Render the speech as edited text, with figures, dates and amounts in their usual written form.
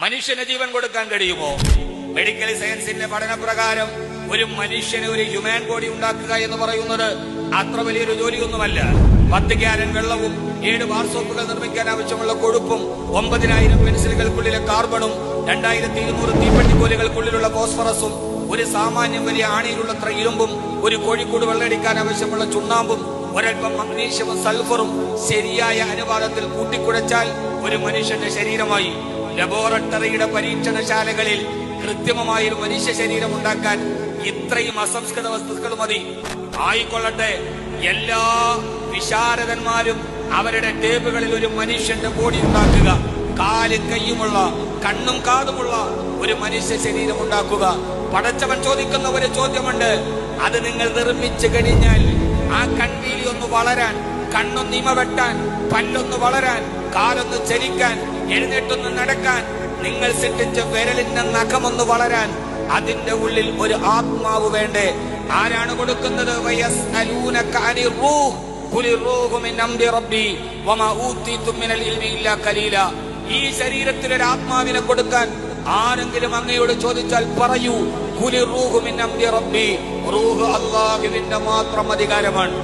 മനുഷ്യന് ജീവൻ കൊടുക്കാൻ കഴിയുമോ? മെഡിക്കൽ സയൻസിന്റെ പഠനപ്രകാരം ഒരു മനുഷ്യന് ഒരു ഹ്യൂമൻ ബോഡി ഉണ്ടാക്കുക എന്ന് പറയുന്നത് അത്ര വലിയൊരു ജോലിയൊന്നുമല്ല. 10 ഗാലൻ വെള്ളവും 7 ബാർ സോപ്പുകൾ നിർമ്മിക്കാൻ ആവശ്യമുള്ള കൊഴുപ്പും 9000 പെൻസിലുകൾക്കുള്ളിലെ കാർബണും 2200 തീപ്പെട്ടിക്കോലുകൾക്കുള്ളിലുള്ള ഫോസ്ഫറസും ഒരു സാമാന്യം വലിയ ആണിയിലുള്ളത്ര ഇരുമ്പും ഒരു കോഴിക്കോട് വെള്ളടിക്കാൻ ആവശ്യമുള്ള ചുണ്ണാമ്പും ഒരൽപ്പം മഗ്നീഷ്യവും സൾഫറും ശരിയായ അനുപാതത്തിൽ കൂട്ടിക്കുഴച്ചാൽ ഒരു മനുഷ്യന്റെ ശരീരമായി. ലബോറട്ടറിയുടെ പരീക്ഷണശാലകളിൽ കൃത്രിമമായൊരു മനുഷ്യ ശരീരം ഉണ്ടാക്കാൻ ഇത്രയും അസംസ്കൃത വസ്തുക്കൾ മതി. ആയിക്കൊള്ളട്ടെ, എല്ലാ വിശാരദന്മാരും അവരുടെ ടേബുകളിൽ ഒരു മനുഷ്യന്റെ ബോഡി ഉണ്ടാക്കുക, കാലും കയ്യുമുള്ള കണ്ണും കാതുമുള്ള ഒരു മനുഷ്യ ശരീരം ഉണ്ടാക്കുക. പടച്ചവൻ ചോദിക്കുന്ന ഒരു ചോദ്യമുണ്ട്. അത് നിങ്ങൾ നിർമ്മിച്ചു കഴിഞ്ഞാൽ ആ കൺവീലി ഒന്ന് വളരാൻ, കണ്ണൊന്ന് ഇമ വെട്ടാൻ, പല്ലൊന്ന് വളരാൻ, കാലൊന്ന് ചലിക്കാൻ, എഴുന്നേറ്റൊന്ന് നടക്കാൻ, നിങ്ങൾ സൃഷ്ടിച്ച വിരലിന്റെ നഖമൊന്ന് വളരാൻ അതിന്റെ ഉള്ളിൽ ഒരു ആത്മാവ് വേണ്ടേ? ആരാണ് കൊടുക്കുന്നത്? ഈ ശരീരത്തിൽ ഒരു ആത്മാവിനെ കൊടുക്കാൻ ആരെങ്കിലും അങ്ങയോട് ചോദിച്ചാൽ പറയൂ, റൂഹ് അല്ലാഹുവിന്റെ മാത്രം അധികാരമാണ്.